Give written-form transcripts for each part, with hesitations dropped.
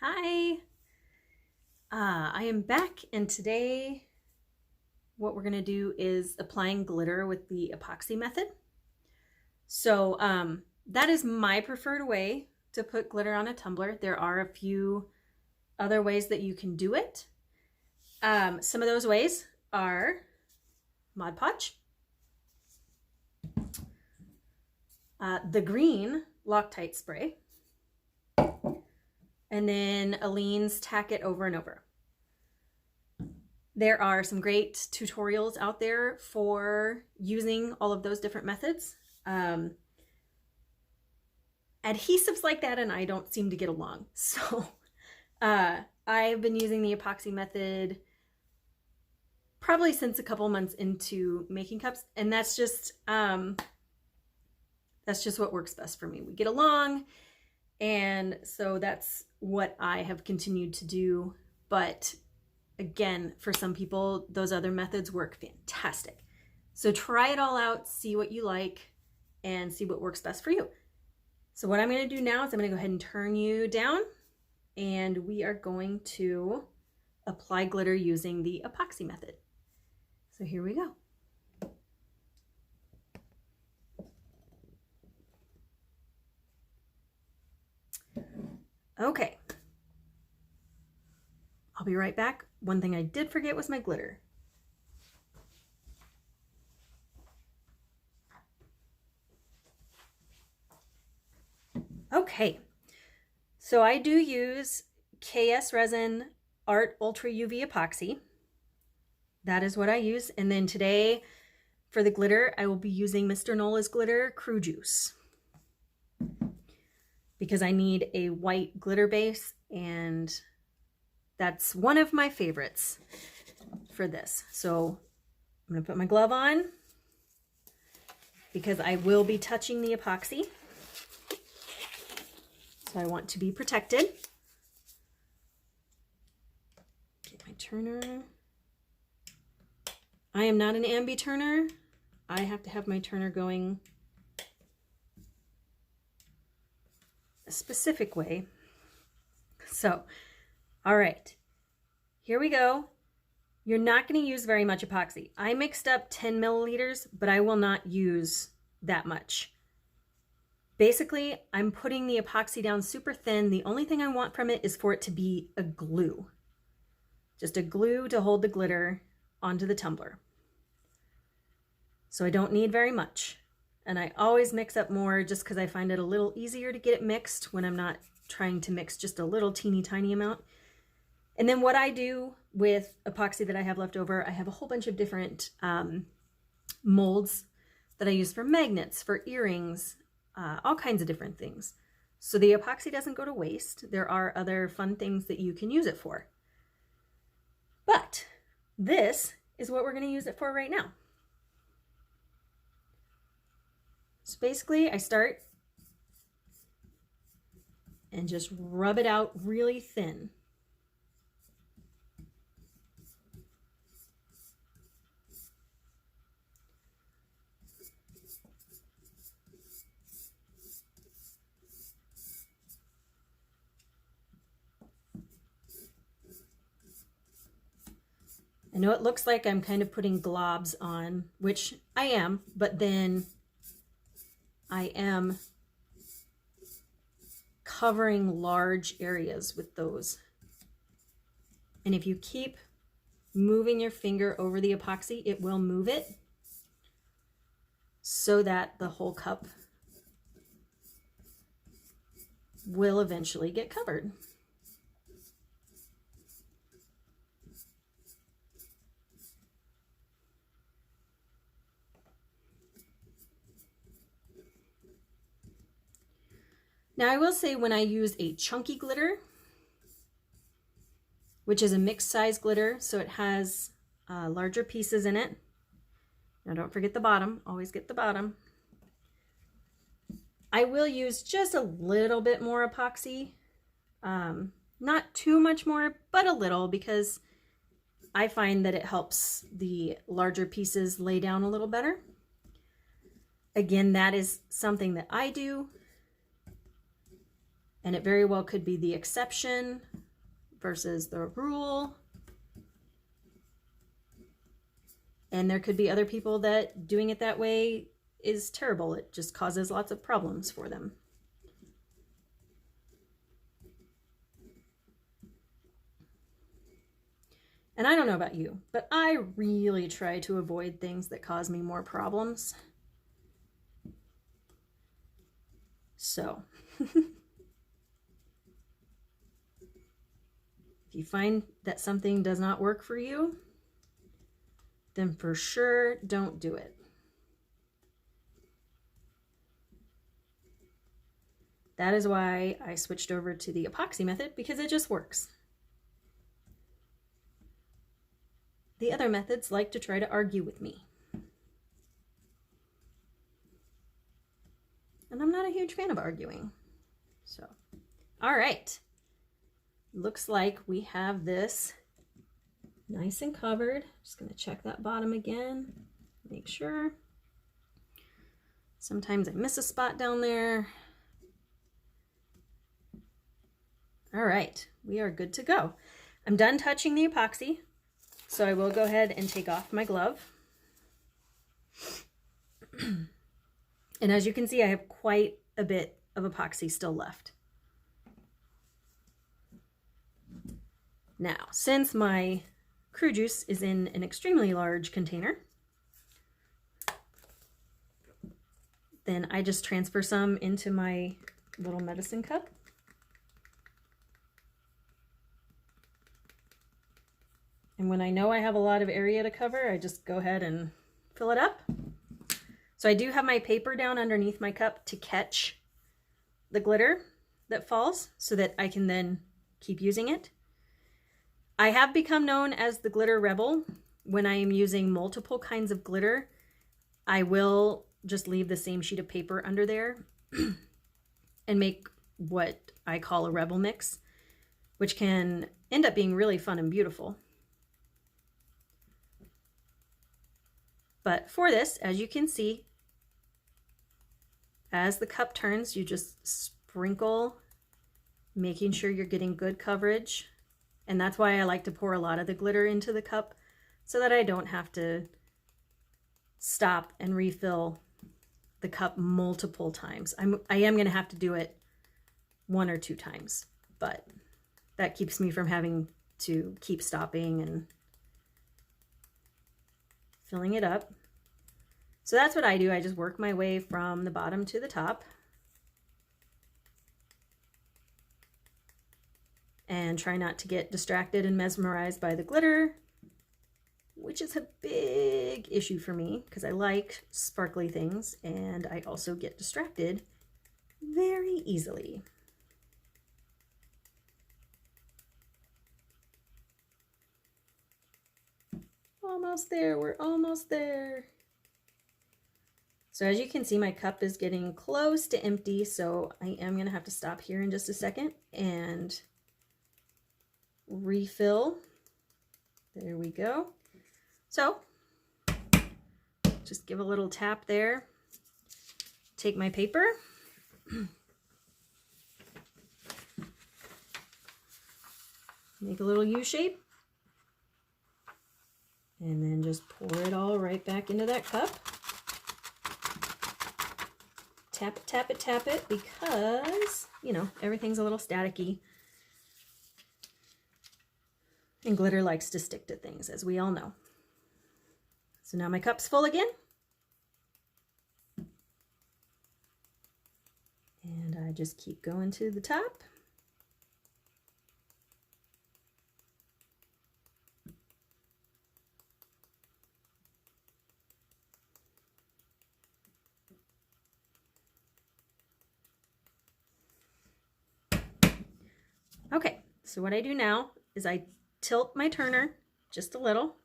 Hi, I am back, and today what we're going to do is applying glitter with the epoxy method. So that is my preferred way to put glitter on a tumbler. There are a few other ways that you can do it. Some of those ways are Mod Podge, the green Loctite spray, and then Aline's Tack It Over and Over. There are some great tutorials out there for using all of those different methods. Adhesives like that and I don't seem to get along. So I've been using the epoxy method probably since a couple months into making cups, and that's just what works best for me. We get along, and so that's what I have continued to do. But again, for some people, those other methods work fantastic. So try it all out, see what you like, and see what works best for you. So what I'm going to do now is I'm going to go ahead and turn you down, and we are going to apply glitter using the epoxy method. So here we go. Okay. I'll be right back. One thing I did forget was my glitter. Okay, so I do use KS Resin Art Ultra UV Epoxy. That is what I use. And then today for the glitter, I will be using Mr. Nola's Glitter Crew Juice, because I need a white glitter base, and that's one of my favorites for this. So I'm going to put my glove on because I will be touching the epoxy. So I want to be protected. Get my turner. I am not an ambi turner. I have to have my turner going a specific way. So, all right, here we go. You're not going to use very much epoxy. I mixed up 10 milliliters, but I will not use that much. Basically, I'm putting the epoxy down super thin. The only thing I want from it is for it to be a glue. Just a glue to hold the glitter onto the tumbler. So I don't need very much. And I always mix up more just because I find it a little easier to get it mixed when I'm not trying to mix just a little teeny tiny amount. And then what I do with epoxy that I have left over, I have a whole bunch of different molds that I use for magnets, for earrings, all kinds of different things. So the epoxy doesn't go to waste. There are other fun things that you can use it for. But this is what we're going to use it for right now. So basically I start and just rub it out really thin. I know it looks like I'm kind of putting globs on, which I am, but then I am covering large areas with those. And if you keep moving your finger over the epoxy, it will move it so that the whole cup will eventually get covered. Now I will say, when I use a chunky glitter, which is a mixed size glitter, so it has larger pieces in it. Now don't forget the bottom, always get the bottom. I will use just a little bit more epoxy, not too much more, but a little, because I find that it helps the larger pieces lay down a little better. Again, that is something that I do, and it very well could be the exception versus the rule. And there could be other people that doing it that way is terrible. It just causes lots of problems for them. And I don't know about you, but I really try to avoid things that cause me more problems. So, if you find that something does not work for you, then for sure don't do it. That is why I switched over to the epoxy method, because it just works. The other methods like to try to argue with me. And I'm not a huge fan of arguing. So, all right. Looks like we have this nice and covered. Just going to check that bottom again, make sure. Sometimes I miss a spot down there. All right, we are good to go. I'm done touching the epoxy, so I will go ahead and take off my glove. And as you can see, I have quite a bit of epoxy still left. Now, since my crew juice is in an extremely large container, then I just transfer some into my little medicine cup. And when I know I have a lot of area to cover, I just go ahead and fill it up. So I do have my paper down underneath my cup to catch the glitter that falls so that I can then keep using it. I have become known as the glitter rebel. When I am using multiple kinds of glitter, I will just leave the same sheet of paper under there and make what I call a rebel mix, which can end up being really fun and beautiful. But for this, as you can see, as the cup turns, you just sprinkle, making sure you're getting good coverage. And that's why I like to pour a lot of the glitter into the cup, so that I don't have to stop and refill the cup multiple times. I am going to have to do it 1 or 2 times, but that keeps me from having to keep stopping and filling it up. So that's what I do. I just work my way from the bottom to the top and try not to get distracted and mesmerized by the glitter, which is a big issue for me because I like sparkly things and I also get distracted very easily. Almost there, we're almost there. So as you can see, my cup is getting close to empty, so I am going to have to stop here in just a second and refill. There we go. So just give a little tap there. Take my paper. Make a little U shape. And then just pour it all right back into that cup. Tap it, tap it, tap it, because, you know, everything's a little staticky. And glitter likes to stick to things, as we all know. So now my cup's full again. And I just keep going to the top. Okay, so what I do now is I tilt my turner just a little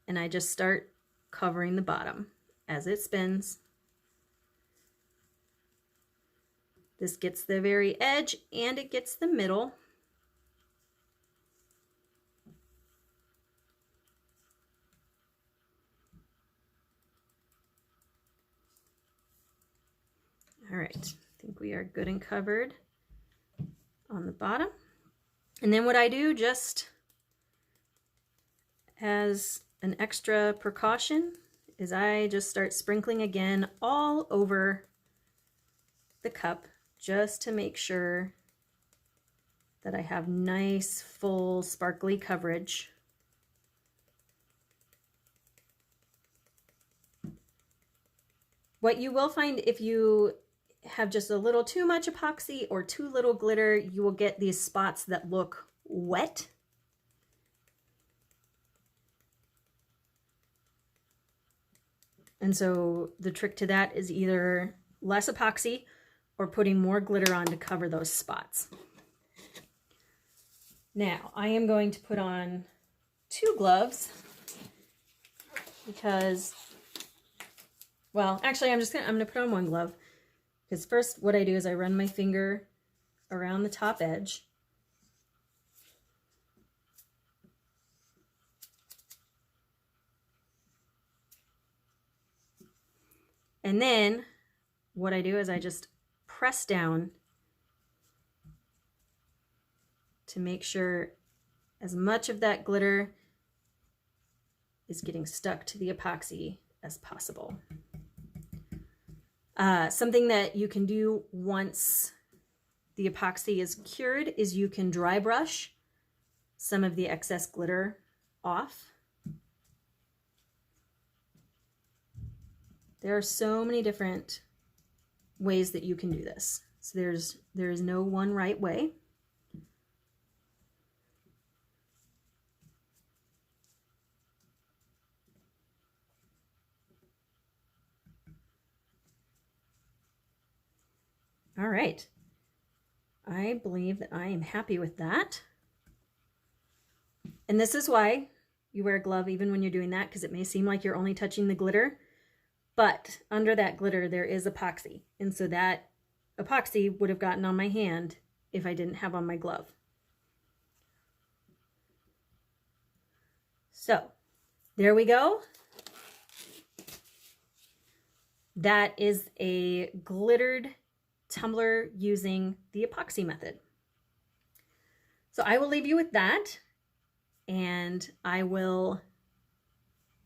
and I just start covering the bottom as it spins. This gets the very edge and it gets the middle. All right, I think we are good and covered on the bottom. And then what I do, just as an extra precaution, is I just start sprinkling again all over the cup, just to make sure that I have nice, full, sparkly coverage. What you will find if you have just a little too much epoxy or too little glitter, you will get these spots that look wet. And so the trick to that is either less epoxy or putting more glitter on to cover those spots. Now I am going to put on 2 gloves because, well, actually I'm gonna put on 1 glove, because first what I do is I run my finger around the top edge. And then what I do is I just press down to make sure as much of that glitter is getting stuck to the epoxy as possible. Something that you can do once the epoxy is cured is you can dry brush some of the excess glitter off. There are so many different ways that you can do this. So there is no one right way. All right. I believe that I am happy with that. And this is why you wear a glove even when you're doing that, because it may seem like you're only touching the glitter, but under that glitter there is epoxy. And so that epoxy would have gotten on my hand if I didn't have on my glove. So there we go. That is a glittered tumbler using the epoxy method. So I will leave you with that, and I will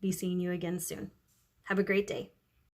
be seeing you again soon. Have a great day.